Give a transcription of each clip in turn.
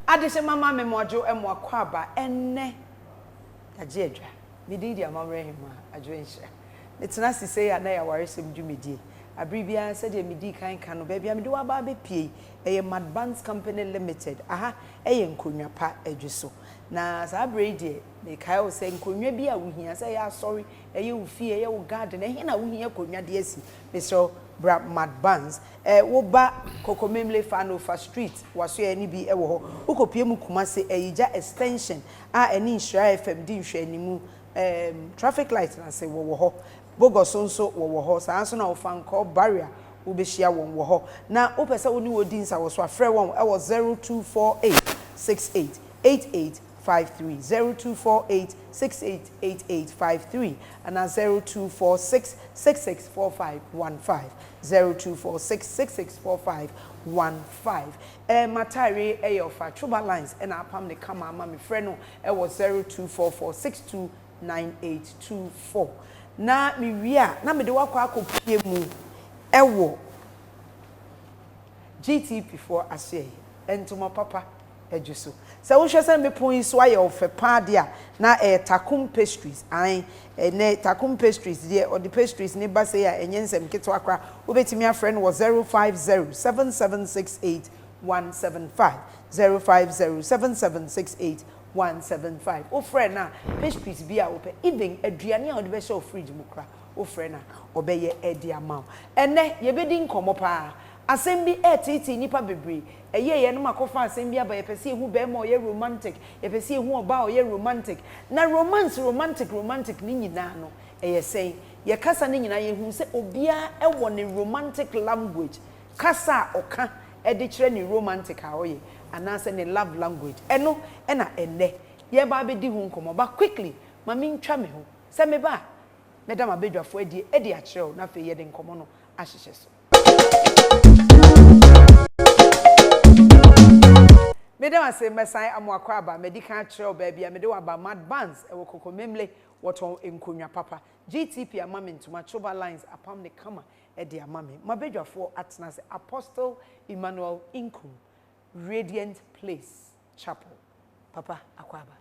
Adese mama me mojo emo akwaba enne agye adwa me di amamre hema adwo nhye metena sise ya na ya Awaresem dwumedie abribia se de medi kan kan no ba bia me de wa ba be pie eye Advance Company Limited aha eye nkonwa pa adwuso na sa brede me kai o se nkonwa bi a wohia se ya sorry eye wo fie eye wo garden ehe na wohia konwa de asi me so bra Advance wo ba kokomemle fanofa street waso ya ni bi e wo ho ukopie mu kumase eyija extension a eni Insura FM di nhwe animu traffic light na se wo ho bogoso nso wo ho saa nso na wo fanko barrier wo be hia wo ho na wo pese wo ni wo din sa wo so afre won e wo 0248688853 0248688853 and 0246664515 0246664515 matari e your fa Truba lines and apam ne kama ama me frɛ no e wo 0244629824 na mi wia na me de wakɔ akɔpie mu ewo GTP for ase entuma papa adwuso se wo hwɛ se me pon so aye ofe pa de a na takum pastries an ne takum pastries de or the pastries ne ba se ya enye nsem keto akra wo betimi afrɛ no 0507768175 0507768175 o frɛ na pastries bi a wo pɛ even aduane a wo de be show fridge mu kra o frɛ na obeye edi amount ene ye bedi nkomo pa asem bi etiti nipa bebre eye ye no makofa asem bi aba ye pese ehu be ma oye romantic ye pese ehu oba oye romantic na romantic ni nyina no eye sei ye kasa ni nyina ye hu se obia ewo ne romantic language kasa oka e de kire ni romantic a oye anase ne love language eno na enne ye ba be di hu nkomo ba quickly mami ntwa me ho se me ba medam abedwafo edi a kire na fe ye de nkomo no ahyehye so Medem ase mesan amoakwa aba medical trail baby a mede wa ba Advance e wo kokomemle woton enkonwa papa GTP amamintuma Truba lines apam ne kama e de amame mabedwafo atena se Apostle Emmanuel Inkum Radiant Place Chapel papa akwaba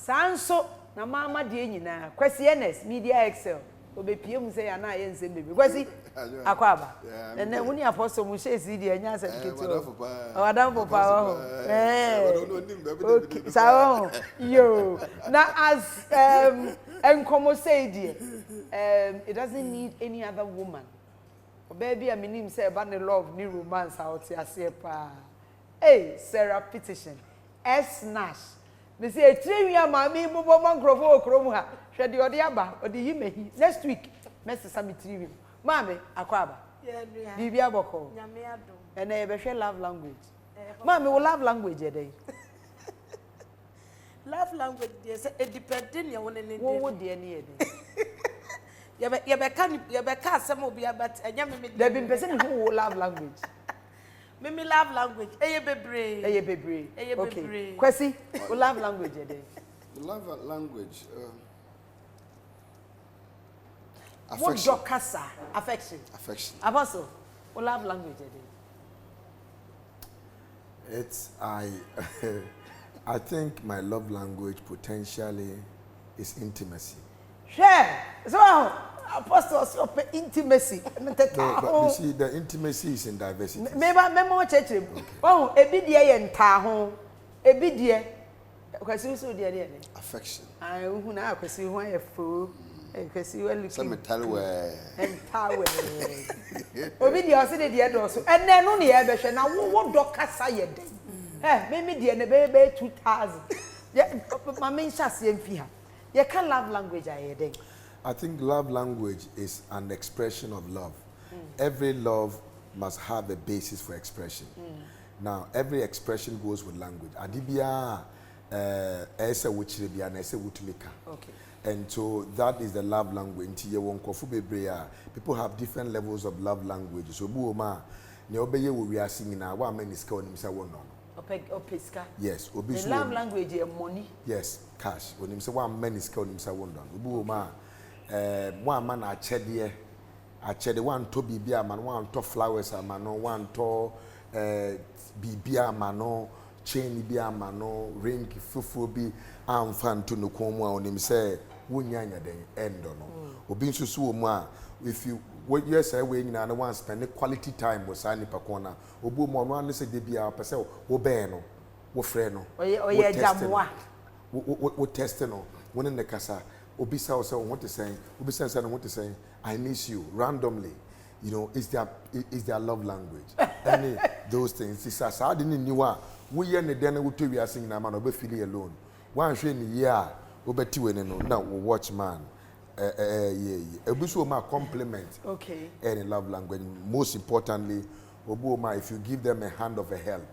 sanso na mama de nyina kwasi NS Media Excel obepie mu se ya na ye nsem bebe kwasi akwaba ene woni Apostle mu she si de anya asem keto wadam papa okay so yo na as enkomo say die it doesn't need any other woman baby a minim say ba ne love ni romance out ase pa hey Sarah Petition S Nash me say etiriwia mami bobo mankrofo okrom ha hwe de ode aba ode yimehi next week message samitiriwi mami akwaba yeah bibia boko nyame adom ene ye be hwe love language mami wo love language e dey love language dey it depending ya wona ne wo de ne ye dey ye be ka asem obi abat enya me there be person who love language me love language eye bebre okay kwesi wo love language e dey love language affection what dokasa affection Apostle wo love language e dey it's I think my love language potentially is intimacy. Sure. So Apostle so intimacy. No, but you see the intimacy is in diversity. Memo church. Oh, ebi die ye nta ho. Ebi die. Kwasi so die die. Affection. I hu na kwasi hu ayefo. Kwasi we look. Some talwe. Entawe. Obi die o se die do so. Enne no ne ye be hwe na wo do kasa ye den. Me die ne be 2000. Ma me nhyase mfi ha. You can't love language I think love language is an expression of love. Every love must have a basis for expression. Now, every expression goes with language. Adibia ese wuchiribia na ese wutumika. Okay. And so that is the love language. People have different levels of love language. So buoma ne obeye wo wiase nyina wa maniska onim se wo no. Opeska. Yes, the love language is money. Yes, cash. When him say one man is called him say one done. Ubu ma, one man a chedie one to be man, one to flowers a man, one to bibia mano chain bia mano ring fufu bi amfa nto no kon mu a onim say wonyanya den end no obi nso so mu a if you what you say we nyina na wan spend quality time with sani pakona obu mo no an say de bia pese wo be no wo frɛ no oye jamwa wo test no when in the kasa obi say what to say obi say what to say I miss you randomly. You know, is their love language. Any those things. It's as I didn't know we hear the dinner we are singing na man obe feel alone. One show in the year obe tiwe no now we watch man. Obi ma compliment. Okay. Any love language. Most importantly, obu ma if you give them a hand of a help.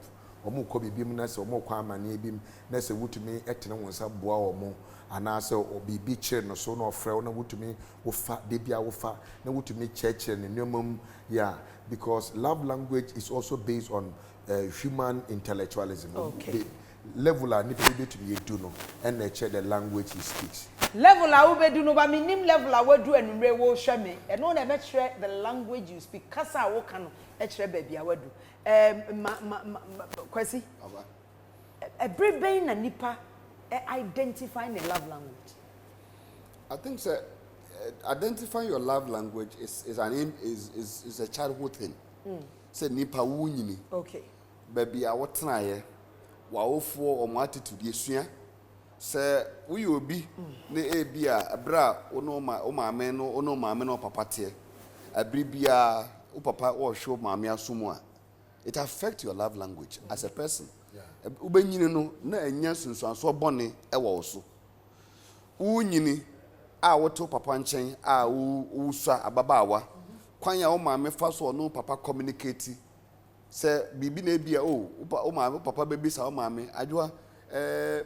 Omo ko bibim na se omo kwa amane bim na se wutumi etene wonsa boa omo anase obibi kire no so na ofrɛ na wutumi wo fa de bia wo fa na wutumi church ne nnemam yeah because love language is also based on human intellectualism. Okay. Level a nipa be to be do no and the language he speaks. Level a we do no ba minim level a we do enumre wo hwɛ me e no na be kyerɛ the language you speak kasa wo ka no e kyerɛ ba bia wadu kwasi every na nipa identifying the love language. I think so, identifying your love language is a childhood thing. Say nipa wunyini. Okay. Baby a wotna ye wa ofo omo attitude yesua say we obi na e bia abra ono maame no papa te abribia o papa o show maame asumu a it affect your love language as a person. Ubenyini no na enya sunsuanso bone e wo so wunyini a woto papa nchen a wusua ababawa kwan ya o maame fa so no papa communicate say bibi na bia o maame papa bebi sa o maame adwa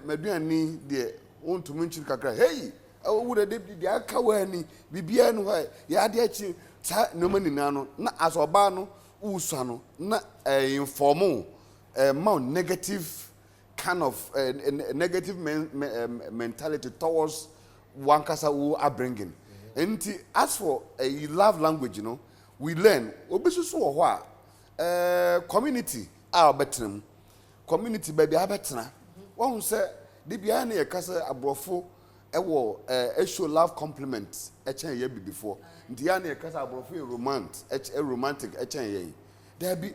maduani de ontumi nchiri kakra hey wure de aka wani bibia no ha ya de achi ta no manina no na asoba no wusua no na inform negative kind of negative mentality towards one kasa who are bringing. And as for a love language, you know, we learn. Obisusu oho community are better. Community baby are better. One say the behind a kasa abrofo ewo show love compliments echen ye before. The ane kasa abrofo romantic echen ye. There be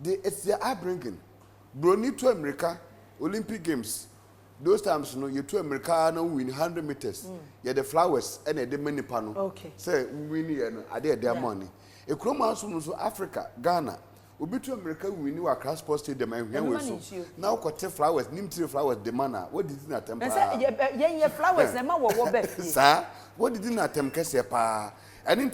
it's their upbringing. Brony to America, Olympic Games. Those times, you know, you to America no win 100 meters. Yeah, the flowers and the many panel. Okay. Say win and I did their money. A chroma so Africa, Ghana. Ubi to America win you a cross post stadium and we so. Now got flowers, nim flowers the manna. What did you not attempt? Yeah, flowers, the man will Sir, what did you not attempt? And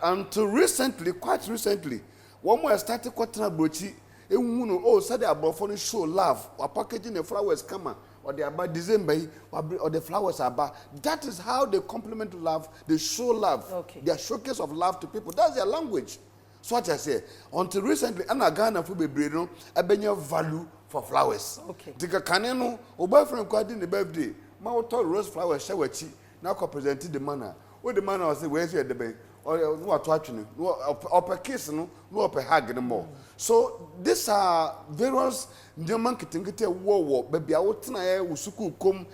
until recently, quite recently, one more started quoting brochi. Oh, said the abrofo show love. Or packaging the flowers come or they are about December or the flowers are about. That is how they compliment love. They show love. Okay. They are showcase of love to people. That's their language. So what I say. Until recently, I'm Ghana for baby no a value for flowers. Okay. Tika kaneno, o boyfriend quite in the birthday. My auto rose flowers shawachi. Now presented the manner. What the manner was where's your debate? Or no watching no upper kiss no upper hug anymore. So these are various German kitingite war baby out na usuku kum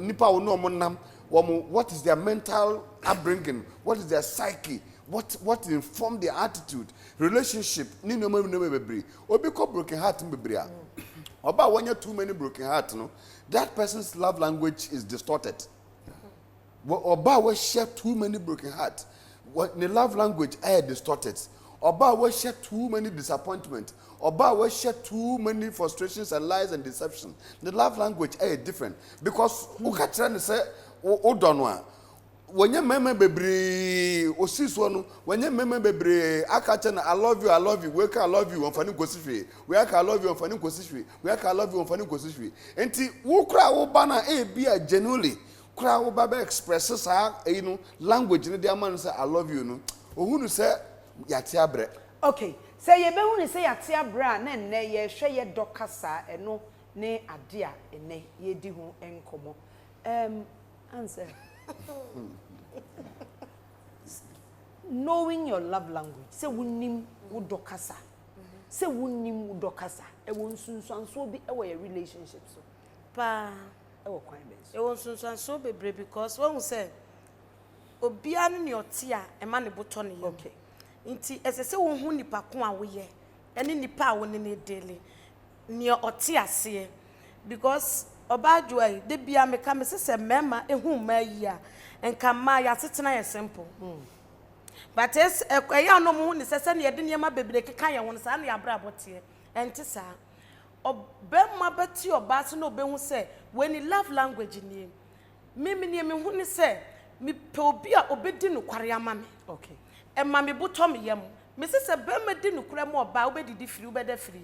nipa no monam what is their mental upbringing, what is their psyche, what inform their attitude, relationship ni no bebre obi ko broken heart bebre a oba when you too many broken heart no that person's love language is distorted. Oba we share too many broken hearts. What the love language are distorted. Oba we share too many disappointment. Oba we share too many frustrations and lies and deception. The love language are different because who can try to say o donwa. When you meme bebre osiso no when you meme bebre aka na I love you wake I love you onfani kosifwe we aka I love you onfani kosifwe we aka I love you onfani kosifwe enti wo kra wo bana e bia genuinely kra wo baba expresses language ne dia man say I love you no ohunu say yate abre. Okay, say ye be hunu say yate abre na nne ye hwe ye dokasa eno ne ade a ene ye di ho enkomo answer knowing your love language. Say wunim udokasa. Say wunim udokasa. E won sunsanso bi e your relationship so. Pa E wo kwan be. e won sunsanso bebre because when we say obia no ne ote a e ma ne boto ne yam. Okay. Nti esese wo hu nipa ko a wo ye. Ene nipa a wo ne daily. Ne ote ase because obadwo ai de bia me ka me se mema ehu ma yi a enka ma ya tetena ye simple. But es ya no mu ni sese ne de niam bebre keka ye won sa na ya bra bote enti sa obema beti oba so no obehu se when in love language ni me hu ni se me pe obi a obedi no kware ama me. Okay. E ma me boto me yam me se bema di no kware mo oba obedidi firi obeda firi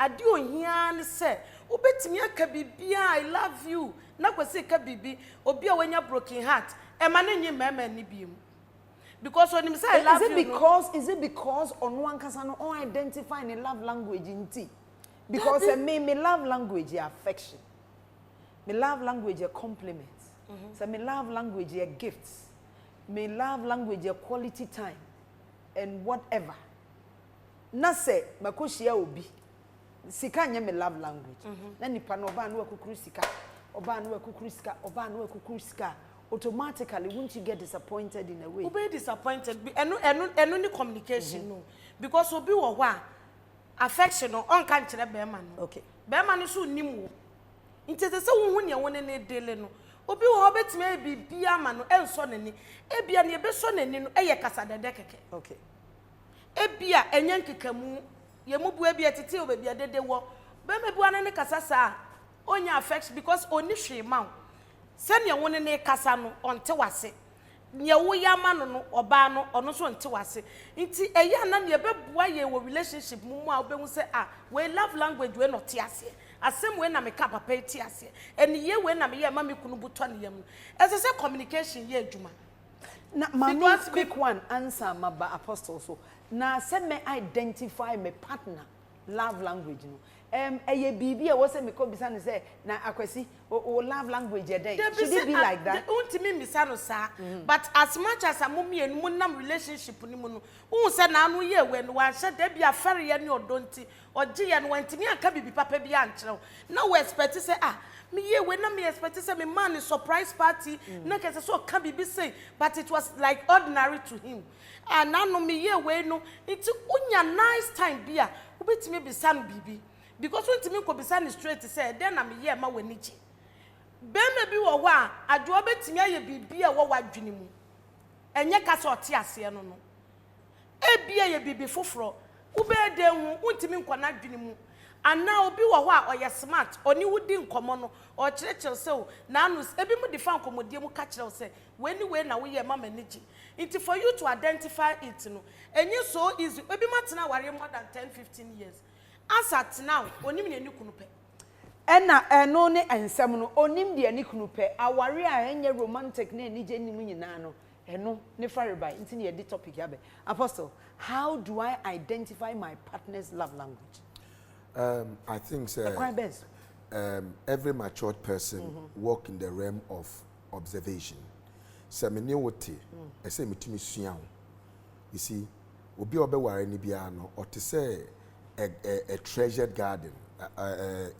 ade ohia ni se obetimi aka bibia I love you na kwese ka bibi obi a wanya broken heart e ma na nyi mema ni biem because when him say I love you is it because on one kasa no on identify in love language inti because me love language is affection, me love language is compliments, so me love language is gifts, me love language is quality time and whatever na say makoshia obi sika nya me love language na nipa no oba no akukuru sika oba no akukuru sika oba no akukuru sika automatically won't you get disappointed in a way? You be disappointed. Enu ni communication no. Because obi wo ho a affection no on kan kire be man no. Okay. Be man no so nim wo. Nti se wo hu ne won ne dele no. Obi wo betime e bibia ma no enso ne ni. Ebia ne be so ne ni no eye kasa dede keke. Okay. Ebia enyen kekamu ye mu bu ebia tete obia dede wo. Be me bu anane kasa sa onya affection because oni hwe ma. Senya won ne kasa no onte wase nye wo yama no oba no ono so onte wase nti eya na ne beboa ye wo relationship mu a obehu se we love language we no te ase asem we na me ka papa ti ase eni ye we na me ye ma me kunu buto ne yam ese se communication ye adwuma na mama quick one answer maba apostle so na se me identify my partner love language no eye bibi e wo se me ko bisa ne say na akwasi o love language e dey should it be like that untimi misa no sa but as much as amumi enu nam relationship ni mu no un se na anu ye we no wan hye da bia fere ye ne odonti oje ye no wantimi aka bibi papa bia ankyerɛ na we expect say me ye we na me expect say me man is surprise party na kese so ka bibi say but it was like ordinary to him and na no me ye we no it unya nice time bia obetimi bisa no bibi because when timi ko bisa ni straight say then na me ye ma wani chi be me bi wo ho a adwo betimi aye bibi a wo wadwene mu enye ka so te ase no no e bia ye bibi foforo wo be de hu untimi nkona dwene mu ana obi wo ho a oye smart oni wudi nkomo no o kirekire se o na anu ebi mu defan komodie mu ka kire se we na wo ye ma manage it for you to identify it no enye so easy ebi matena ware more than 10-15 years as at now onim ne nikunu pe ena eno ne ensem no onim de nikunu pe aware a enye romantic na enije nim nyina no eno ne faribai nti ne the topic yabe apostle how do I identify my partner's love language? I think every matured person walk in the realm of observation. Semene wote ese metumi sua. You see, obi obeware ni bia no or to say a treasured garden, a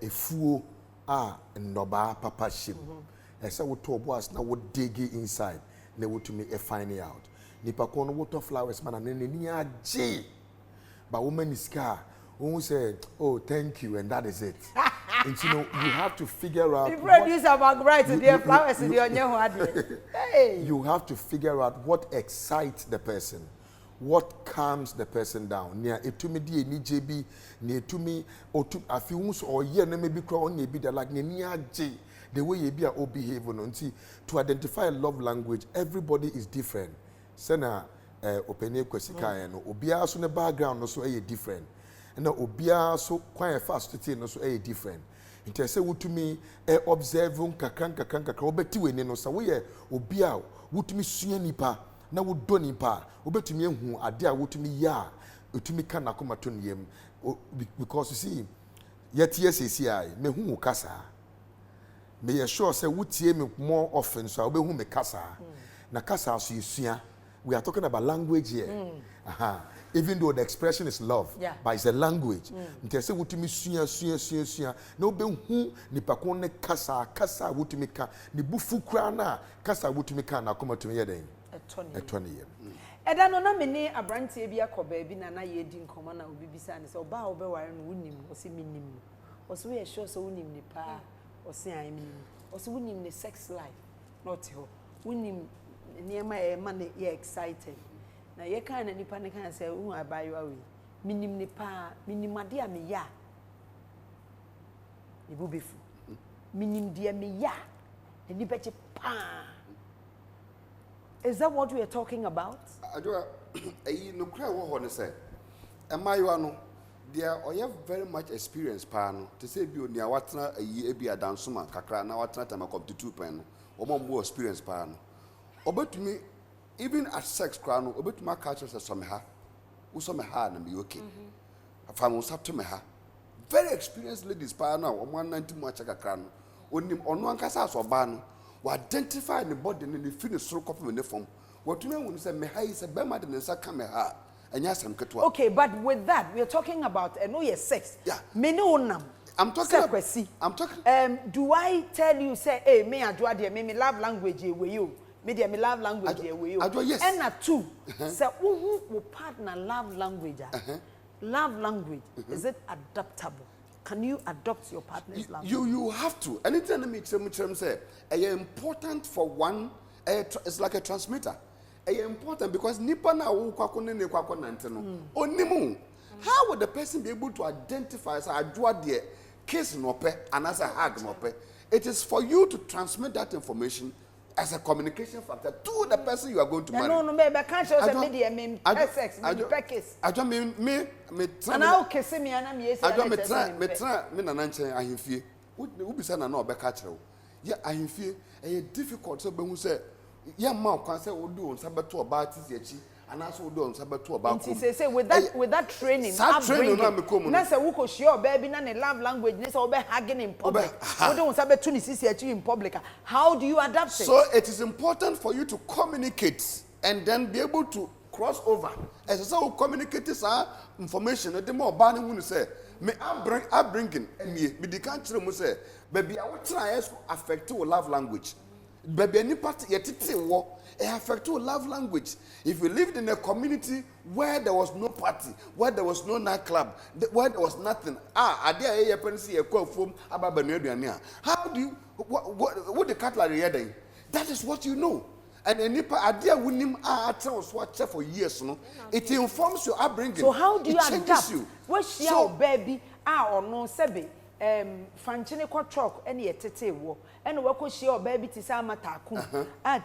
fool noba papa shim. Ese wo to boas na wo dig inside na wo to me find it out. Nipa ko no water flowers man na ni age. But woman is car who said, "Oh, thank you," and that is it. And you know, you have to figure out. The producer about right to their flowers in the hey. You have to figure out what excites the person, what calms the person down. Near it to me, dear JB, near to me, or to a few months or year, maybe crown, maybe the like near J. The way you be or behave on see to identify a love language, everybody is different. Sena opene kwesika no obia so ne background no so different. And obia so quite fast to no so different. Nti say wutumi observe kakra obeti we ni no so we obia wutumi sua nipa na wodo nipa obetumi ehu ade a wutumi ya otumi ka na komato niem because you see yet yes me hu kasa me sure say wutie me more often so obehu me kasa na kasa so yesua. We are talking about language here. Even though the expression is love, but it's a language. Nti say wutimi sua na obehu nipa ko ne kasa wutimi ka ne bufu kra na kasa wutimi ka na akoma tumi ye den etone ye. Eda no na me ne abrantie bi akoba bi na ye di nkoma na obi bisa ne se oba obe ware no wunim o se minim o se we sure so wunim ni pa o se an minim o se wunim ne sex life not ho wunim niema e ma ne ye excited na ye kan na nipa ne kan say hu abayo awe minim ne pa minim ade a me ya e bu befu minim de me ya e nipa che pa. Is that what we are talking about? Adwa no cry wo ho ne say emayo no there oye very much experience pa no to say bi oni awatena ayi ebi adansoma kakra na watena time competitive pen no omombo experience pa no obetumi even at sex cry no obetumi catch us some ha wo some ha na me okay afam usap to me ha very experienced ladies pa no omo 90 mu acha kakra no onim ono ankasa so ba no we identify the body and the finish stroke of the form. What you know when you say me high is a bema than sa kamera and yes I'm ketwa. Okay, but with that we are talking about yes sex. Yeah. Me no nam. I'm talking I'm talking do I tell you say hey me adwa de me love language we you. Me de me love language we you. Adwa yes. And na two. Say who partner love language. Love language is it adaptable? Can you adopt your partner's language? You have to. Anything make some say important for one. It's like a transmitter. Important because nipa na wo kwako ne kwako nante no. Onimu. How would the person be able to identify as adwa de kiss no pe and as a hug no pe? It is for you to transmit that information as a communication factor to the person you are going to marry. No, me can't show the media me sex, me peckers. I don't mean me and I'll kiss me and I'm yes. I don't me na nanche ahimfie. Wo bisa na no be ka kire wo. Ye ahimfie e difficult so be hu say ye ma kwan say wo do nsa beto oba tisi achi and also wo do nsa beto oba kom. Say with that training na say wo ko share baby na ne love language na say wo be hugging in public. Wo do nsa beto ni sisi achi in public. How do you adapt it? So it is important for you to communicate and then be able to cross over. As I say, communicate this information. The more bad when you say, me I bringing me the country must say, baby, I will try to affect your love language. Baby, any part yet it affect your love language. If you lived in a community where there was no party, where there was no nightclub, where there was nothing, I dare a parents a call from about Benuania. How do you what the cutlery heading? That is what you know. And nipa idea winim what for years no it informs your upbringing. So how do you adapt you? What's your baby or no sebe fanchine kwa truck ene yetete wo ene wako share baby ti sa matakum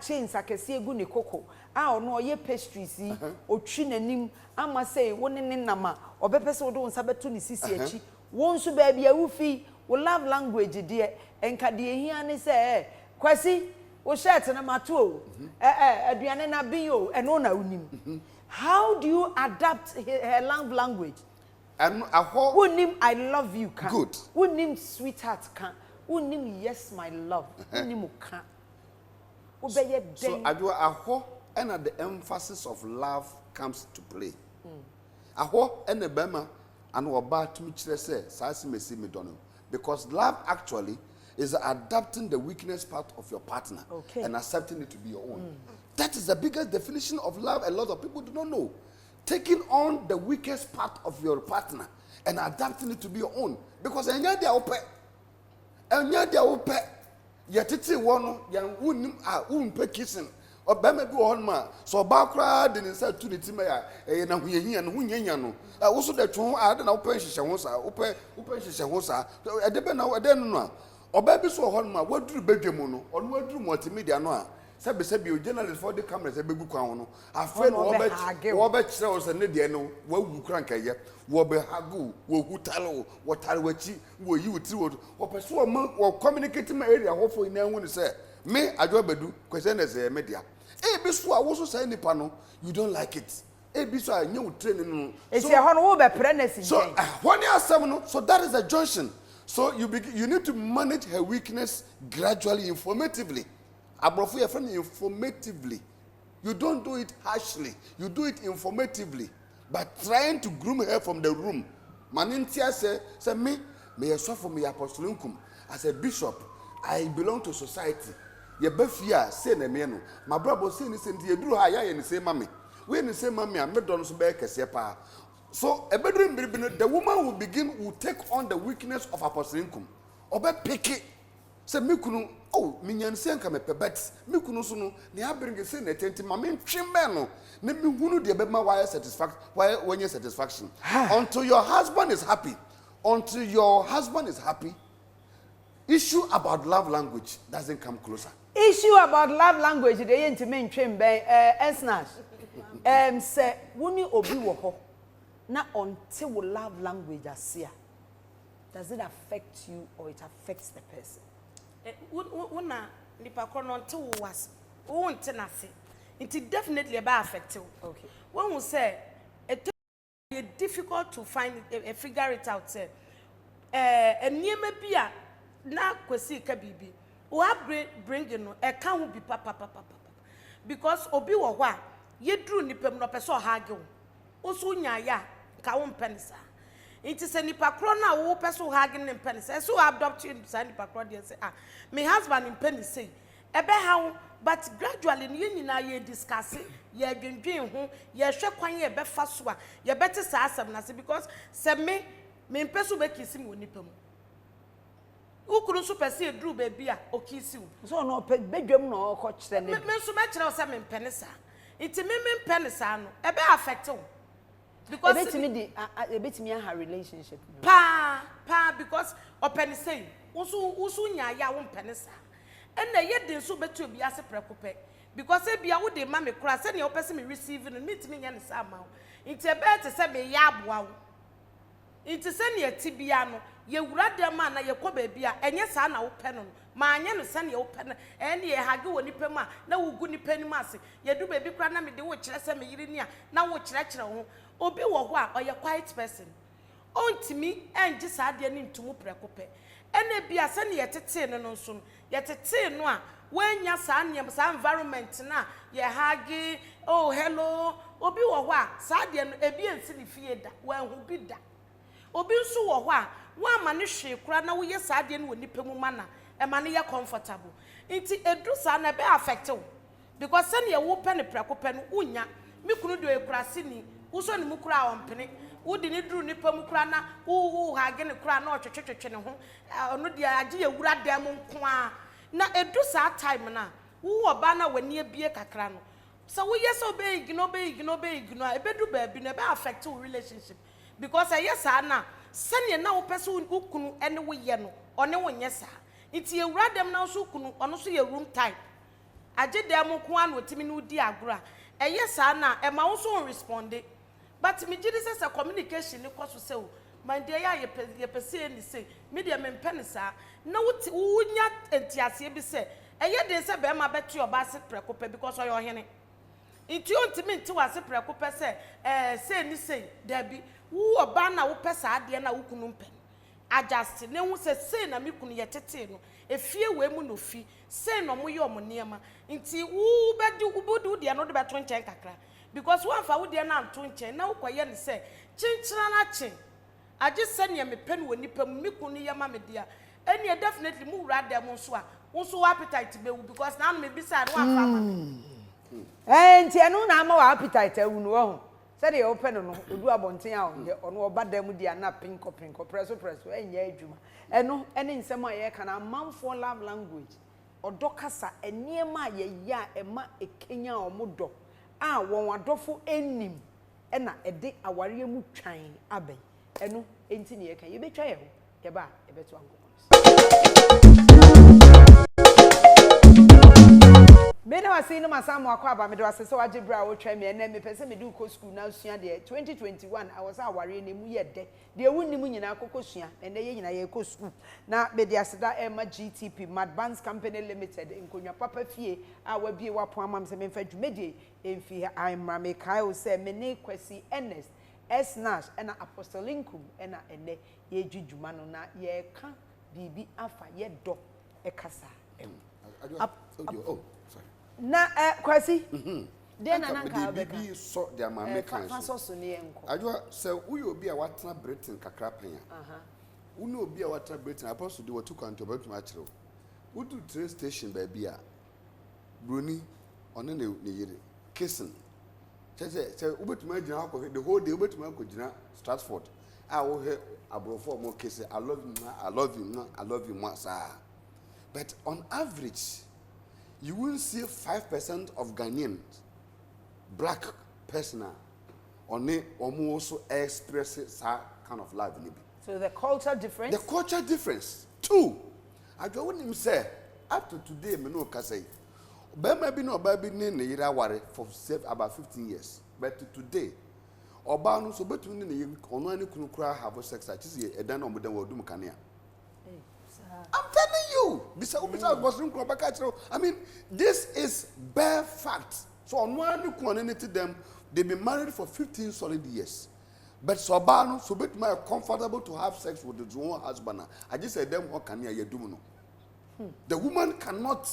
chains akese egu ne koko ono oye pastries otwi nanim ama say woni ne nama obepese wo do nsa beto ne sisi achi wo nso baby awufi wo love language de enka de ehia ne say kwasi wo shirt na mato aduane na bin yo eno na unim. How do you adapt her language? And Unim I love you can. Good. Unim sweetheart can. Unim yes my love. Unim can. Obeye den. So adwa aho and at the emphasis of love comes to play. Aho and the bema and oba to me say sasi mesi me dono because love actually is adapting the weakness part of your partner and accepting it to be your own. That is the biggest definition of love a lot of people do not know. Taking on the weakest part of your partner and adapting it to be your own. Because enya dia ope. Yetiti wono yan wunim unpe kissing. Obema bi wo ma so ba kra de nsa tu ne tima ya na hunyehia no hunyenya no. Wo so de twon ade na ope hihye ho sa ope hihye ho sa. Ede be na ede no a oba bi so ho ma waduru bedwemu no ono waduru multimedia no a sebi o journalist for the cameras ebegu kwan no afa no wo be kire o se ne de no wawu kran kaye wo be hagu wo hutalo wo tare wachi wo yi wutiri wo pese wo communicate ma area ho fo ina hu ne se me adwo bedu kwese na se media e bi so a wo so say nipa no you don't like it e bi so a nya wo training no so e ho no wo be pregnancy so when you are no so that is a junction. So you need to manage her weakness gradually, informatively. Abrofu your friend informatively. You don't do it harshly. You do it informatively. But trying to groom her from the room. Manintia say me suffer me apostolinkum. As a bishop, I belong to society. Ye befia say na me no. My brother say ni say you do higher and say mommy. We ni say mommy and me don so be kese pa. So the woman will take on the weakness of apostolinkum. Obe pick it. Say me kunu oh minyanse nka me pebet me kunu so no ne abring say na tenti ma me ntwembe no na me hunu de be ma why satisfaction until your husband is happy issue about love language doesn't come closer. Issue about love language dey ntime ntwembe esnas say woni obi wo ho na until love language asia, does it affect you or it affects the person? Una nipa kono until was won't nase it definitely about affect you. Okay, when we say it is difficult to find figure it out say niema bia na kwesi ka bibi we bring you no e kan ho bi papa because obi wo ho a yedru nipam no pese o hage wo so nya ya ka wo mpenisa it is nipa kro na wo pese o hage ne mpenisa so adopt you say nipa kro dey say my husband mpenisa ebe ha but gradually ni nyina ye discuss ye dwendwen ho ye hwe kwan ye be fa so a ye bete sa asem na se because se me mpeso be kisi mo nipa mu ukuru so pese edru ba bia o kisi wo so no bedwam no ko kire ne me so me kire o se me mpenisa iti me mpenisa no ebe affect wo because ebetimi ha relationship pa because openisa usu nya ya wo mpenisa ena ye den so betu obi ase prekope because ebia wo de ma me kura se ne o pese me receive no meet me nya ne sa ma nti ebe te se me ya aboa wo nti se ne tibia no ye wura de ma na ye kɔ ba bia enye sa na wo pɛ no ma anya no se ne wo pɛ no ene ye hage wo nipa mu a na wo gu nipa ni mu ase ye du ba bi kura na me de wo kyerɛ se me yiri ni a na wo kyerɛ ho obi wo ho a oye quiet person ontimi enje sa de ne ntumu prekope ene bia se ne ye tete no nso no ye tete no a wanya sa nyem sa environment na ye hage oh hello obi wo ho a sa de no ebi ensi ne fie da wan hu bi da obi nso wo ho a wa ma ne hwe kura na wo ye sa de no woni pemu mana e ma ne ye comfortable nti edu sa na be affect wo because se ne ye wo pe ne prekope no unya mi kunu do e kura sini wo so ne mu kura ompene wo di ne duru ne pemu kura na wo hage ne kura na otwetwetwe ne ho ono dia age ye wura dam nko a na edu sa time na wo oba na wani abie kakra no so wo yes obey igno ebedu ba bi na be affect wo relationship because yes na sane na wo pese wo kunu ene wo ye no one wo nyesa nti ye wura dem na so kunu ono so ye room type age dem ko an otimi no di agora yes na e ma wo so responde but me gidi say communication ne koso say o my dear ye pese ni say me de me mpene sa na wo nya entiase bi say eye de say be ma betu oba se prekope because oyo hene nti ontimi nti wase prekope say ni say dabi wo oba na wo pesa ade na wo kunu mpen adjust ne hu say na me kunu ye tete no efie we mu no fi say no mo ye omo niema nti wo bedi ubudu de no de beto nchen kakra because one fa wo de na anto nchen na wo koye ne say chinchira na chin age sane me pen woni pam me kunu ye ma me dia eni definitely mu wura dem nso a wo so appetite be wu because na me bisa no afa ma nti enu na ama wa appetite ewu no ho said the open no odu abonten a ono oba dam dia na pinko presso enya adwuma eno ene nsem a ye kana manfo love language odokasa eniema ye ya ema ekenya omodo a won adofo enim ena ede aware mu twan abai eno enti ne ye kan ye betwa ye ho ye ba ye beto anko Mena wasi no masamu akwa ba me do asese waje bra wo twa me ene me pese me do ko school na sua de 2021 I was aware ne mu ye de wunni mu nyina akoko sua ene ye nyina ye ko school na me de aseda ema GTP Advance Company Limited nkonwa papa fie a wabie wapo amam se me fa dwumedie emfi amra me kai o se me ne kwasi Ernest Esnash ena Apostolinkum ena ene ye dwudwuma no na ye ka bibi afa ye do ekasa Oh, sorry. Na kwasi Den na nanka bibi so dia mame kan fa so so ne enko adwo se wo yo bi a watena Britain kakra pen wo obi a watena Britain apostle de watu kwanto batum a kire wo do train station ba bi a broni one ne yire kissing se obetum agina akọ the whole day obetum akọ Stratford a wo he abrofo mo kisse I love you ma I love you ma I love you ma sa but on average you will see 5% of Ghanaians black person also express that kind of love. So the culture difference? The culture difference. 2, I don't him say, up to today, me no can say, maybe no baby name Ira Ware for about 15 years. But today, Obano so between the only kunukra have sex, I just a done on with the word Dumkania. I'm telling you, I mean, this is bare fact. So on one quantity them, they've been married for 15 solid years. But Sobano, so bit more comfortable to have sex with his own husband. I just said them what can you do no? The woman cannot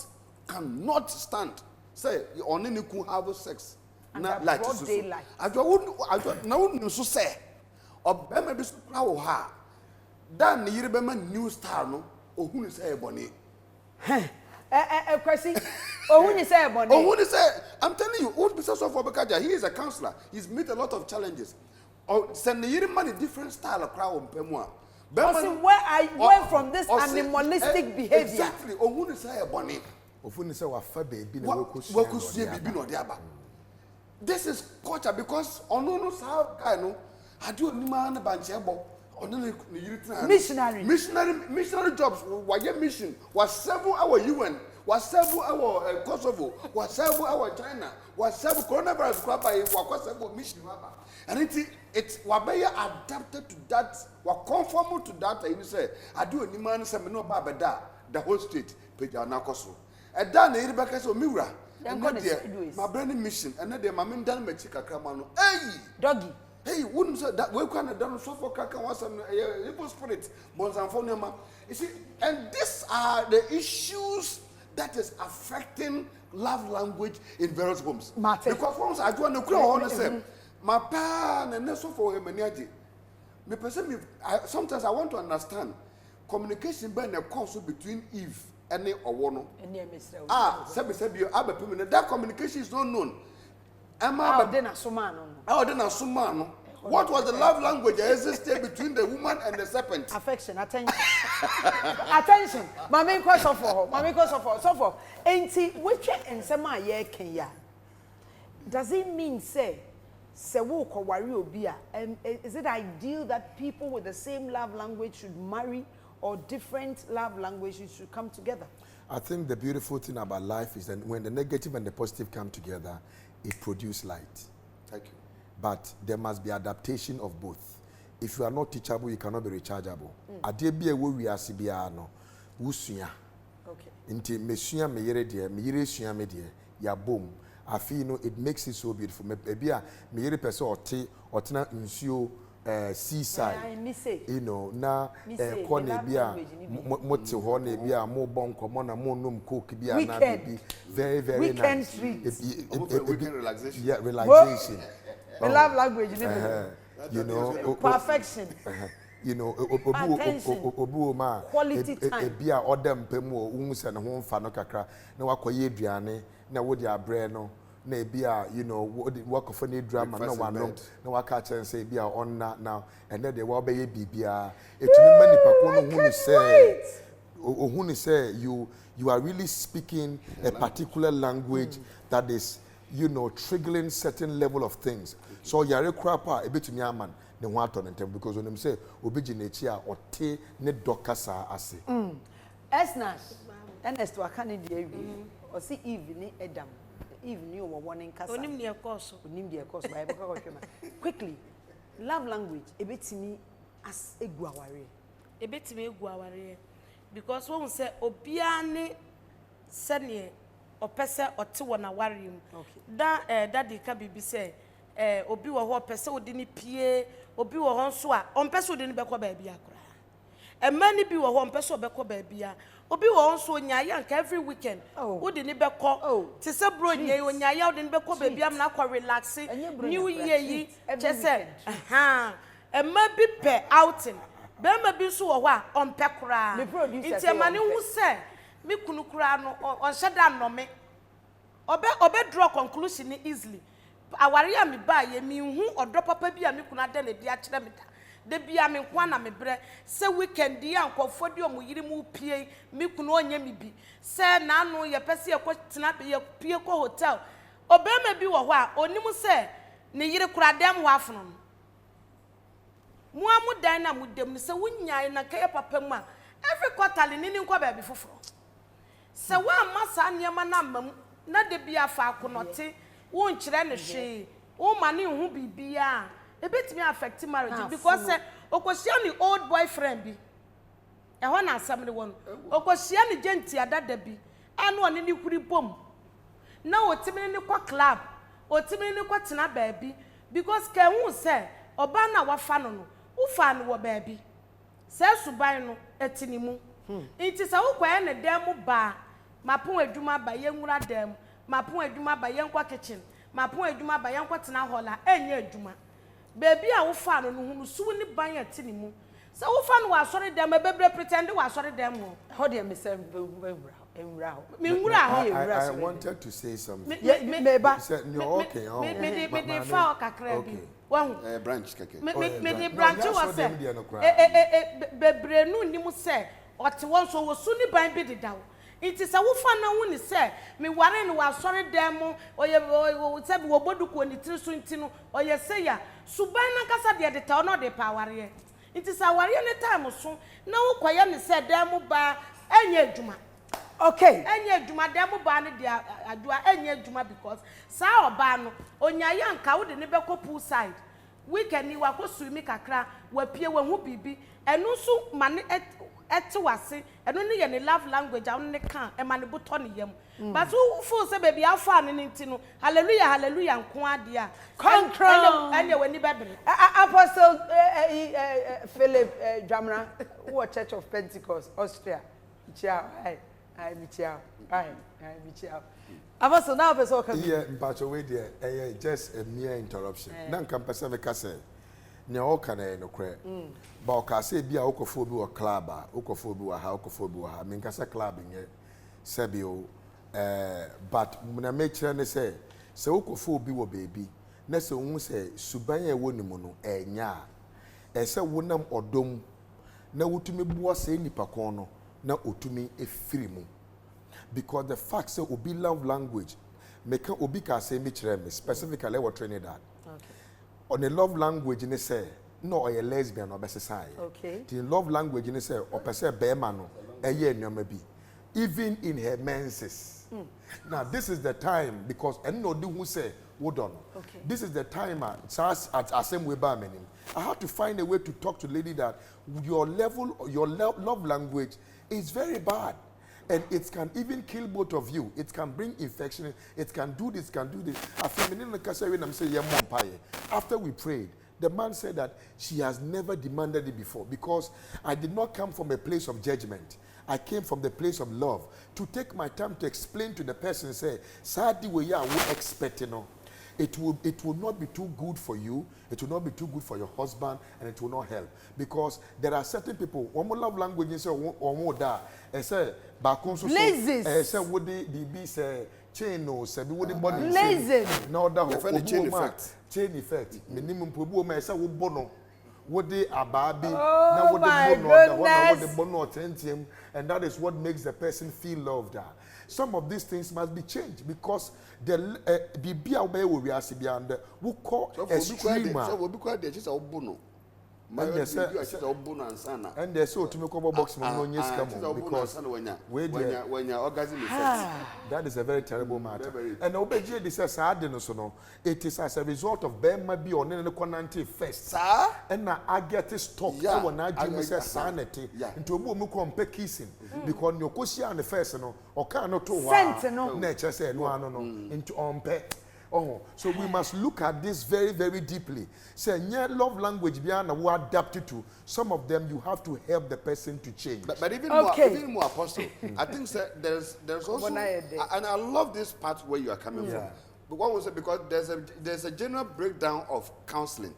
stand. Say you only could have sex. Not like broad daylight. I don't know so say. Or maybe so proud her. Dan Yirbeman new star no. Oh, who is a bonnet? Kwesi. Oh, who is a bonnet? Oh, who is a? I'm telling you, old business of Obakaja, he is a counselor. He's met a lot of challenges. Oh, send the year money different style of crowd on Pemwa. Where I went from this animalistic behavior. Exactly. Oh, who is a bonnet? Oh, who is a wafabe? This is culture because on no South Kano, I do man banchebo. Missionary jobs. Why mission? Was 7 hour UN? Was 7 hour Kosovo? Was 7 hour China? Was 7 coronavirus crap by Wakosabo mission? And it's Wabeya adapted to that. Were conformal to that. You say I do a man some no babada the whole state. Pejana Kosovo. And then the Rebecca so Mura. My brand mission and then my men done Mexica Cramano. Hey, doggy. Hey, wouldn't say that we can't done so for Kaka was some evil spirit, Bonsanfonema. You see, and these are the issues that is affecting love language in various homes. Because once I do not know how say, my pan and so for him and sometimes I want to understand communication being a course between Eve and Owono. That communication is not known. What was the love language that existed between the woman and the serpent? Affection, attention. Attention. Mami question for her. So for. Enti which and sema ye Kenya. Does it mean say wo ko wari obi a is it ideal that people with the same love language should marry or different love languages should come together? I think the beautiful thing about life is that when the negative and the positive come together, it produces light. Thank you. But there must be adaptation of both. If you are not teachable, you cannot be rechargeable. Adebia wo wiase bia no wusua. Okay. Inti mesua meyere sua me de ya bom. Afi no it makes it so beautiful. Bia meyere pese otena nsuo seaside. You know na corner bia mote ho na bia mo bonko mo na mo nom coke bia na be very weekend nice. Weekend relaxation. Yeah, relaxation. The love language, you know, perfection. You know, quality time. Bia odem pemu unse na ho mfa no kakra na wakoye aduane na wo dia bre no na bia you know wakofo na drama na wanom na waka chen say bia onna now and then they will be bibia etumi manipa ko no hunu say you are really speaking a particular language that is triggering certain level of things. So yare krapa e betumi aman ne ho ato ntem because onim say obi ginechi a ote ne dokasa ase. Ernest wakane de awi. O si Eve ni Adam. Eve ni o warning kasa. Onim de course. By quickly. Love language e betumi as egu aware. E betumi egu aware because when we say obia ne sene opese ote wona ware mu. Da daddy ka bibi say obi wo ho pese odi ni pie obi wo ho so a on pese odi ni beko ba bia kura e mani bi wo ho on pese obeko ba bia obi wo nso nyaaya nka every weekend wo de ni beko ti se bro nyai wo nyaaya wo de ni beko baby am na kwa relax new year yi che se emma bi pe outing be ma bi so wo a on pe kura nti ma ne hu se me kunu kura no on sheda no me obe draw conclusion easily aware ya me ba ye mi hu odo papa bi a me kunu ada na di a kire me da de bia me kwa na me bre se weekend ya nkofo de omuyiri mu pie me kunu onye me bi se na anu ye pese ye ko tena ye pie ko hotel obema bi wo ho a onim se ne yiri kura dem ho afono mu amu dan na mu dem se wunyan na kaye papa mu a every quarter ni nko ba bi foforo se wa masa niema na mam na de bia fa akonote wo nkire ne hwe wo ma ne hu bibia a bit me affect marriage because okosia ni old boyfriend bi e ho na asam ne won okosia ni genti adada bi anu oni ni kuri bom na otimini ni kwa club otimini ni kwa tena baabi because ke hu se oba na wafa no no ufa no wo baabi se suban no etini mu nti sa wo kwa ne dem ba mapon adwuma ba yenwura dem mapon adwuma ba yenkwa kitchen mapon adwuma ba yenkwa tena hola enye adwuma baby a wo fa no hunu su ni ban atini mu se wo fa no wa sori dem bebre pretend wa sori dem ho de me se I wanted to say something. Me okay. Me fa kakra bi wahu branch keke me de branch wa se bebre nu ni mu se ote won so wo su ni ban bi de dawo iti sa wo fa na hu ni se me ware ni wa sori dem oye se bi wo bodu ko ni tiri so ntino oye se ya suban na kasa de ta no de pa ware iti sa ware ni time so na wo kwaye ni se dem ba enye adwuma okay enye adwuma dem ba ni de adua enye adwuma because sa oba no onyaya nka wo de ni beko pool side weekend ni wa ko swimi kakra wa pie wa hu bibi enu so mane eti wase enu ne ye ne love language a ne kan e mane boto ne yam but who feel say baby afa ne nti no hallelujah hallelujah nko ade a control ene wani bebere apostle Philip Jamra who Church of Pentecost Austria ciao hi mi ciao hi mi ciao apostle now person come yeah mpacho we there just a mere interruption na nka mpesa me kase ne o kana no kre ba o ka se bia okofo bi wo club a okofo bi wa ha okofo bi wa ha me nkasa club nye sebio but na me kire ne se okofo bi wo baby na se hu se suban e woni mu no enya se wonam odom na wotumi buo se nipa kon no na otumi efiri mu because the fact say obi love language make obi ka say me kire me specifically what training that okay on a love language ni say no or a lesbian or besesai okay the love language ni say or person be ma no eye enoma bi even in her menses now this is the time because and no do who say hold on okay this is the time at same way ba meaning I have to find a way to talk to lady that your level your love language is very bad. And it can even kill both of you. It can bring infection. It can do this, can do this. After we prayed, the man said that she has never demanded it before because I did not come from a place of judgment. I came from the place of love to take my time to explain to the person, say, Sadi we are expecting. It will not be too good for you. It will not be too good for your husband, and it will not help because there are certain people. One more love language say or more da. Say bakonso. Say what the BB say chain no say what the body. Lazy. No that chain effect. Chain effect. Minimum probu ma say wo bono. What the ababi. Now what the bono. What the bono tentium, and that is what makes the person feel loved. Some of these things must be changed because the BB obey we are and who call extreme. So we be quite there just a bono. And they say to me cover box because when you're orgasm effect. That is a very terrible matter. And obey this is it is as a result of them might be on the quantity first. And now I get this talk when I do sanity into a woman compare kissing because your cushion and the first or cannot to nature say no into on pet. Oh, so we must look at this very, very deeply. Say, yeah, love language beyond we adapt it to. Some of them you have to help the person to change. But even more, Apostle, I think there's also, and I love this part where you are coming from. But one was because there's a general breakdown of counseling.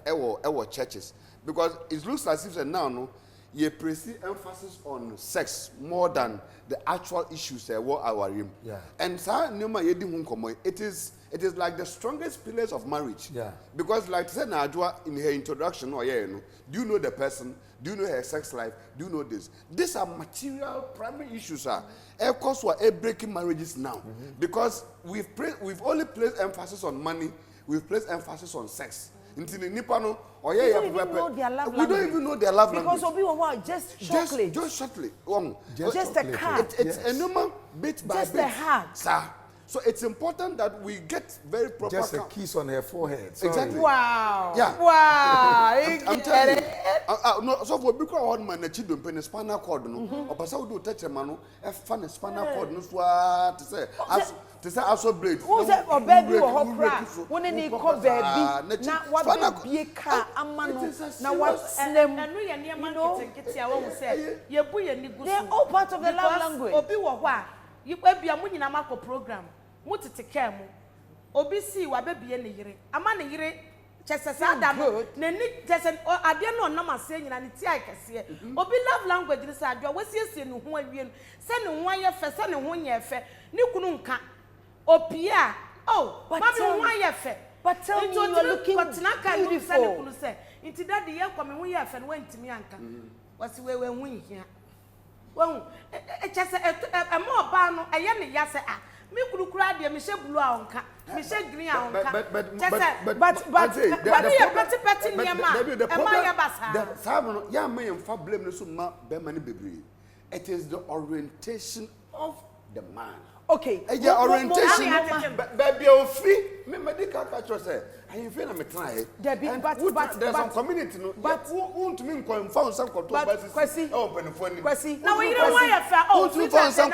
Our churches, because it looks as if now no. You place emphasis on sex more than the actual issues what our room. And it is like the strongest pillars of marriage. Because like said Najwa in her introduction, do you know the person? Do you know her sex life? Do you know this? These are material primary issues. Of course, we're breaking marriages now because we've only placed emphasis on money. We've placed emphasis on sex. We don't even know their love language. We don't even know their love language. Because just shortly. Just shortly. Just a card. It's a number bit by just bit. Just a hug. Sir. So it's important that we get very proper. Just a kiss on her forehead. Sorry. Exactly. Wow. Yeah. Wow. I'm telling you. No, so for because one man achieve don't pay spinal cord no. Or person who do touch a man no, a fan spinal cord no so to say also blade. Who say or baby or hokra? When they call baby. Na what baby ka amano. Na what name? They're all part of the love language. Obi wo ho a you bia mu nyina mako program mu tete care mu obi si wa bebie ne yire ama ne yire chese Adam ne ni chese ade no nam ase nyina ne ti aikese obi love language ni sa adwa wasiesie ne ho awie no se ne ho aye fe se ne ho nya fe ni kunu nka opia ma bi ho aye fe but tell me you are looking beautiful inti daddy ye kwa me ho ye fe no wantimi anka wasi we hu hia well, chese e mo ba no eye ne ya se me kurukura de me she blue a onka me she green a onka but peti niema e ma ya basa the sabu ya me yemfa blame no so ma be ma ne bebre it is the orientation of the man. Okay. Orientation baby ofri me medical culture say I feel na me try but there's some community no but won't me confirm some control basis oh penifo ni na we don't want ya fa oh won't confirm some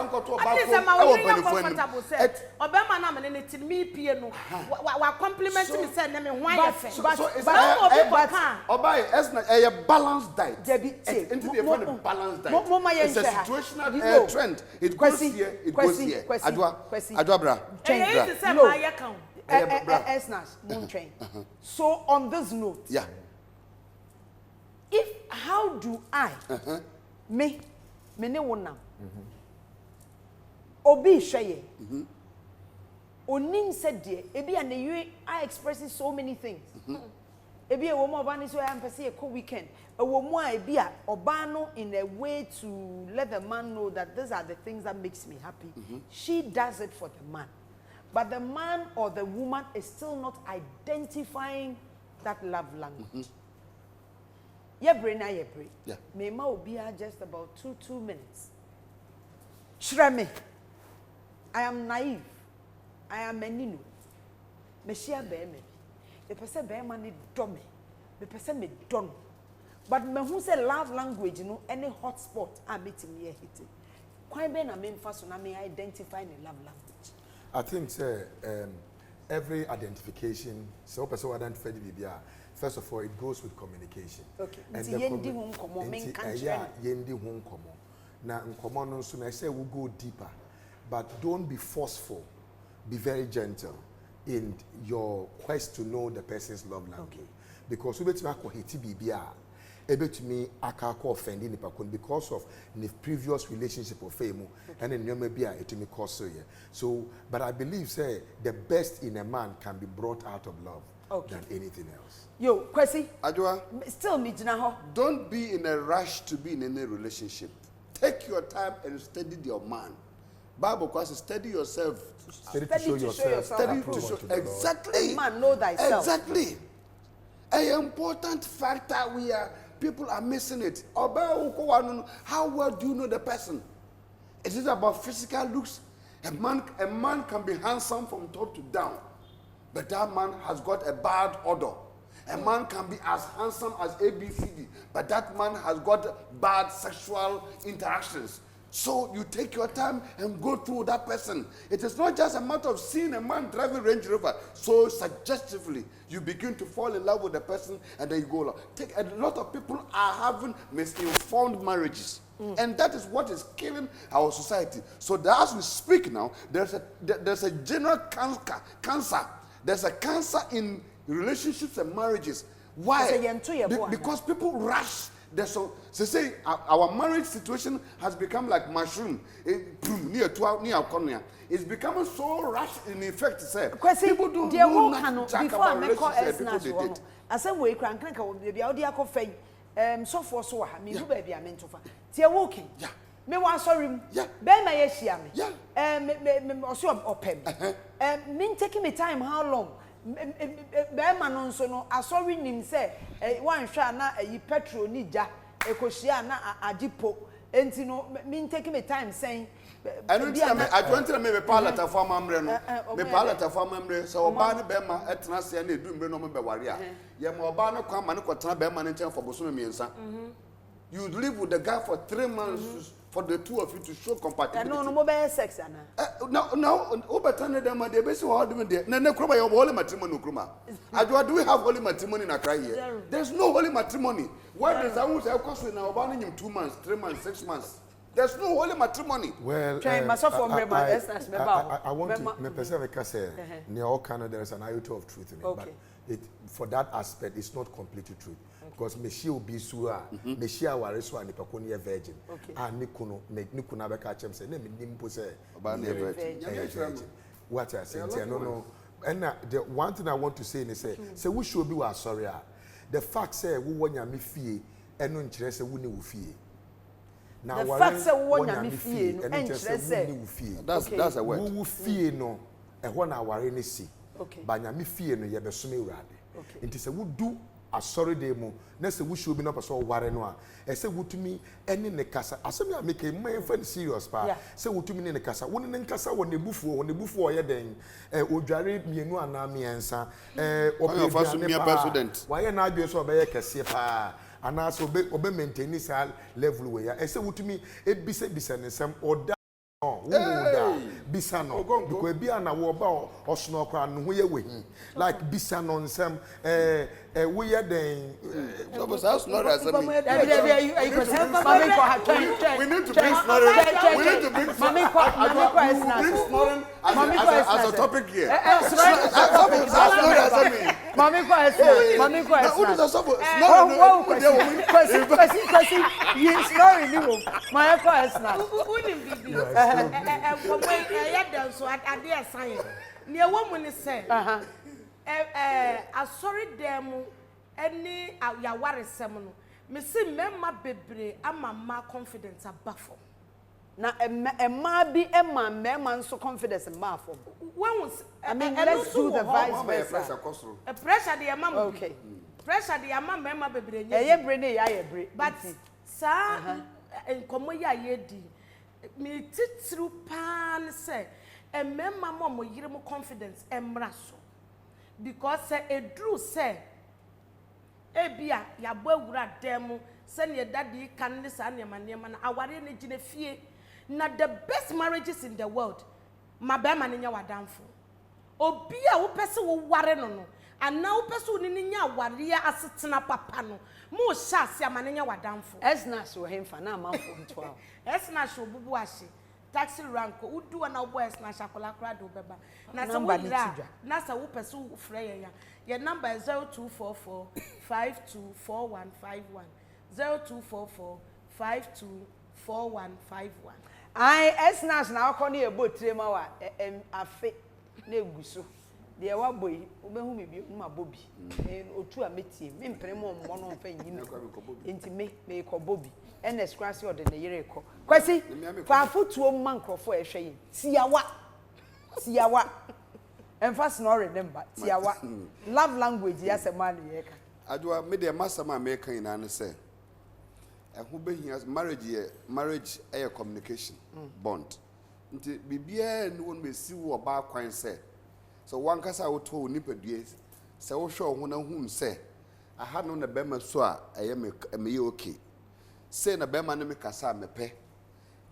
control ba oh penifo ni obema na me ne tin me pie no wa compliment me say na me ho ya fa but obai as na a balanced diet into the balanced diet it's a situational trend it goes here it goes here adwa bra so on this note, if how do I me ne wonam obi hweye onim said de ebi an you are expressing so many things ebi e wo mo oba ni so am pese e ko weekend e wo mu a ebi a oba no in a way to let the man know that these are the things that makes me happy. She does it for the man. But the man or the woman is still not identifying that love language. Yeah. Mema will be just about 2 minutes. Shreme. I am naive. I am menino. Meshia beeme. The person beema ni dome. The person me don. But me who say love language, any hotspot I'm meeting here hitting. Quite ben I'm emphasis on me identifying a love language. I think every identification, so person identify the BBR. First of all, it goes with communication. Okay. And yendi hon komo men kanche. Yendi hon komo. Na nkomo no so I say we'll go deeper, but don't be forceful. Be very gentle in your quest to know the person's love language. Okay. Because we bet ko hiti BBR. To me, I can't offend any because of the previous relationship of fame, and then maybe it may cause so. But I believe, say, the best in a man can be brought out of love than anything else. Yo, Kwesi, Adwa, still me now. Don't be in a rush to be in any relationship. Take your time and study your man. Bible says, study yourself. Study to show yourself. Study to show exactly. Man, know thyself. Exactly. An important factor people are missing it. How well do you know the person? It is about physical looks. A man can be handsome from top to down, but that man has got a bad odor. A man can be as handsome as ABCD, but that man has got bad sexual interactions. So you take your time and go through that person. It is not just a matter of seeing a man driving Range Rover. So suggestively, you begin to fall in love with the person and then you go along. A lot of people are having misinformed marriages. And that is what is killing our society. So that as we speak now, there's a general cancer. There's a cancer in relationships and marriages. Why? Because people rush. Say our marriage situation has become like mushroom. It's becoming so rushed in effect. Say people don't know nothing about relationships people they date. I said we can be out there coffee. So for so me do baby I'm into. Tia walking. Yeah. Me wa sorry. Yeah. Ben my yeshia me. Yeah. Me also opem. Me taking me time how long? Bema no so no asori nim se wan hwa na petrol ni ja ekohia na agipo enti no me take me time saying I don't me palata for mamre no me palata for mamre so oba ne bema etena se na edu mbre no me be ware a ye ma oba ne kwa ma ne kwotena bema ne chen for boso me miensa you live with the guy for 3 months for the two of you to show compatibility. No mobile sex ana. No, obatane dem dey be say how do dey. Na kroma your holy matrimony kroma. Do we have holy matrimony in Accra here? There's no holy matrimony. Why does that one say cost na oba no nyim 2 months, 3 months, 6 months? There's no holy matrimony. Well, I want to me person say near all Canada there is an iota of truth in it, but for that aspect it's not completely true. Because Meshia Obisua, Meshia Awaresem and Paconi virgin. And Nikuno Beka Chem say, name Nimpose virgin. What I say, no. And the one thing I want to say is say we should be sorry. The fact say we want ya me fee and no interest we need fee. Now the fact say we want ya me fee and interest say that's a word. We fee no and one hour any see. But ya me fee no ye be sume urade. It is a would do a sorry demo. Next, we should be not so worried. I say, would to me any in the casa. I say, I make a man friend serious part. Say, would to me in the casa. One in casa when the buffo, yeah, then, Ojari, me no anami answer. President. Why not be so by a cassia? And also obey maintain this level way. I say, would to me, it be said, be some or Bisano, because be an award or snow and we are like Bisano, some we are then. That's not as a we need to bring as a topic here. Mommy so I dare sign. Near woman is saying, I sorry them any Awaresem. Missy Memma Bebre, I'm my confidence a buffo. Now, a ma be a man so confidence in Marfo. I mean, let's do the vice versa. A pressure the amount. Okay. Pressure the amount Memma Bebre. But, sir, and Comoya Yedi. Me through pan say a member mom yire mo confidence emraso because say a drew say ebia ya bawura dem say ne daddy kan ne sa ne manema na aware ne gine fie na the best marriages in the world mabema ne nya wadamfo obi a wo pese wo ware no no ana wo pese wo ne nya aware ya asetena papa no mo sha se amane nya wadamfo esna so hemfa na amanfo ntwa esna so bubu ashi taxi rank udu na wo esna shakola kra do beba na se wo na se wo pese wo frɛ ya number 0244 524151 0244 524151 I esna na akọ na ebotre ma wa afe na eguso de wa boy obehu me bi ma bobi otu a metie me mpere mo mo no mfa nyi enti me ko bobi ene scratch or de ne yere ko kwasi fa fotuo ma nkrofo ehwe yi tiawa emfa snore remember tiawa love language ya se man ye ka adwa me de masama me kan ina ne se who be here marriage a communication bond nti bibia ni won me si wo ba kwan se so one kasa wo to nipadue se wo hwe ho na hu se aha no na bema so a eye me okay se na bema no me kasa me pe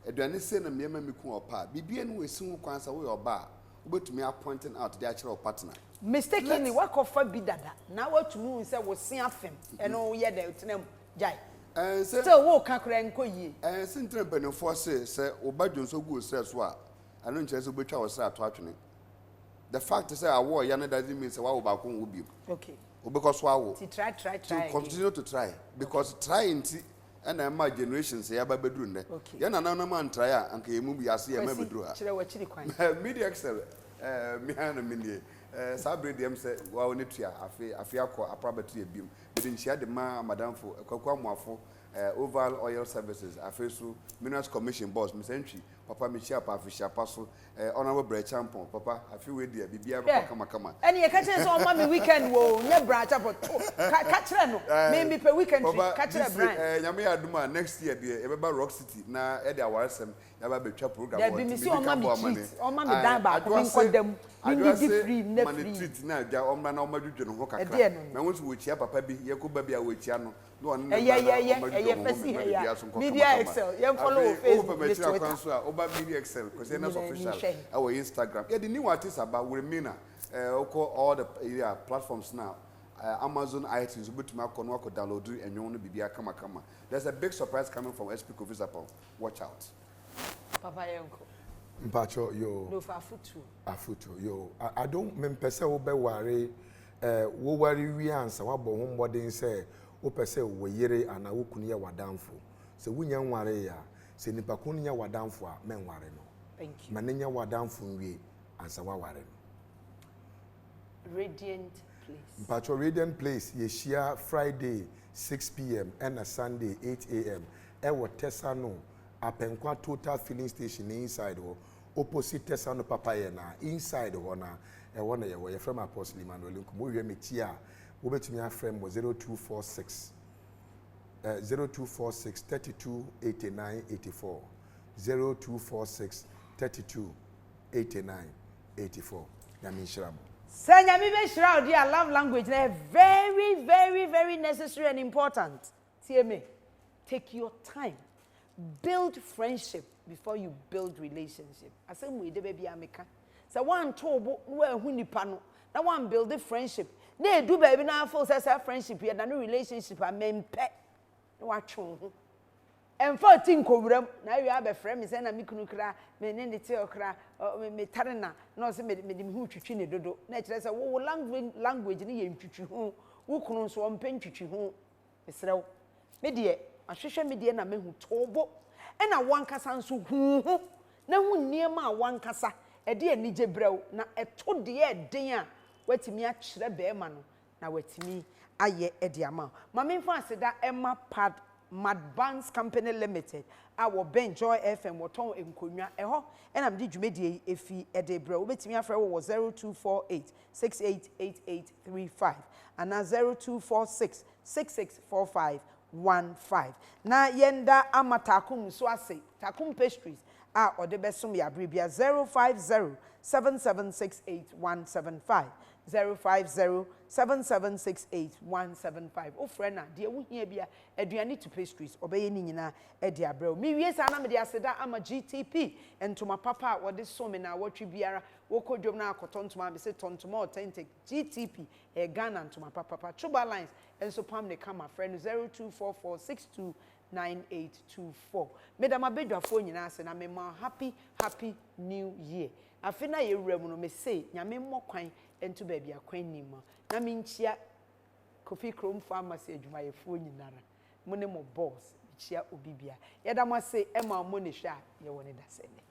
aduane se na mmema me ku opa bibia no wesi ho kwansa wo yoba obetumi appointing out the actual partner mistakenly wakofa bi dada na watumu say wo se afem eno ye da utenam jai still wo kakra nko yie sintre benefo se obadwonso gu so a anu nche se obetwa wo se ato atwene the fact is awo ya na doesn't mean say wa ba ko wo bi okay because wa try to continue to try because trying and my generations ya ba bedru nde ya na na man try a anka yemu bi ase ya ma bedru ha kire wachiri kwan media excel me hana me sabre dem say wa oni tua afi akọ aprabatu ebim de nchia de ma madam fo kwakwa moafo oval oil services afesu minerals commission boss misentry papa mi chia pa afisha paso honorable bre champion papa afi we dia bibia papa kama eni e ka kire so ma me weekend wo nye bra champion ka kire no me pe weekend ka kire brand nyame aduma next year de e beba rock city na e de Awaresem ya ba betwa program wo mi si o ma me dan ba ko nkodam ni di free na free treat na ja omra na omadwudwe no ho kakra na won so wo chia papa bi ye ko ba bi a wo chia no no on media excel you follow Facebook media excel because you're not official our Instagram yeah the new artists about we mean all the platforms now Amazon iTunes obetuma akọ no download enyo no bibia kama there's a big surprise coming from SP Kofi Sapon watch out papa yenko mpacho yo no afutu yo I don't mempese wo be ware wo ware wi ansa wabọ ho mbodin se wo pese wo yere ana wo kunu ye wadamfo se wunya nware ya se nipa kunu nya wadamfo a menware no thank you manenya wadamfo nwie ansa waware no Radiant Place mpacho Radiant Place ye shia Friday 6 p.m. and a Sunday 8 a.m. Ewo Tesano Apenkwa Total Filling Station inside ho opposite Tesano Papaya na inside ho na ewo na ye from Apostle Emmanuel Nkumo we meti a wo betumi afrem 0246 0246 32 89 84 0246 32 89 84 Yami Shiramo Sanya mi be shira odi love language na very very very necessary and important. TMA, take your time. Build friendship before you build relationship. Asem we de baby ameka. So one tobo no ehu nipa no. Na one build the friendship. Na edu baby na full say friendship here na no relationship a mempe. Na wa twon ho. Emfa tin kowuram na wi abefre me say na me kunu kra me ne ne te okra me tare na no say me dim hu twitwi ne dodo na kire say wo language ne ye ntwitwi hu wo kunu nso o mpe ntwitwi hu esrew me de ahwehwe me de na me hu tobo e na wankasa nso hu na hu niema a wankasa e de anije brew na eto de e den a watimi a kire be ma no na watimi aye e de ama ma me mfa aseda Emma Pad Madbanks Company Limited our Ben Joy FM woton enkonwa eho enam di dwumedie efi edebra obetimi afra wo 0248 688835 and 0246 664515 na yenda amatakum so ase takum pastries a odebesom ya bribia 050 7768 175 050-7768-175. O friend, dear, we hear bia aduane to pastries. Obey ni nyina e dia brew. Me wie sa na me dia seda ama GTP and to my papa what this so me na what biara woko dwom na akoton to ma be say tontoma authentic GTP e Ghana to my papa Chuba lines and so pam ne come friend 0244629824. Madam abedwafo nyina se na me ma happy new year. Afina ye wura mu no me say nyame mmokwan ento baby akwan nima na minchia Kofi Krom Pharmacy adwumayefo nyinara mo ne mo boss chia obibia yeda mo say Emma mo ne hwa ye woni da sene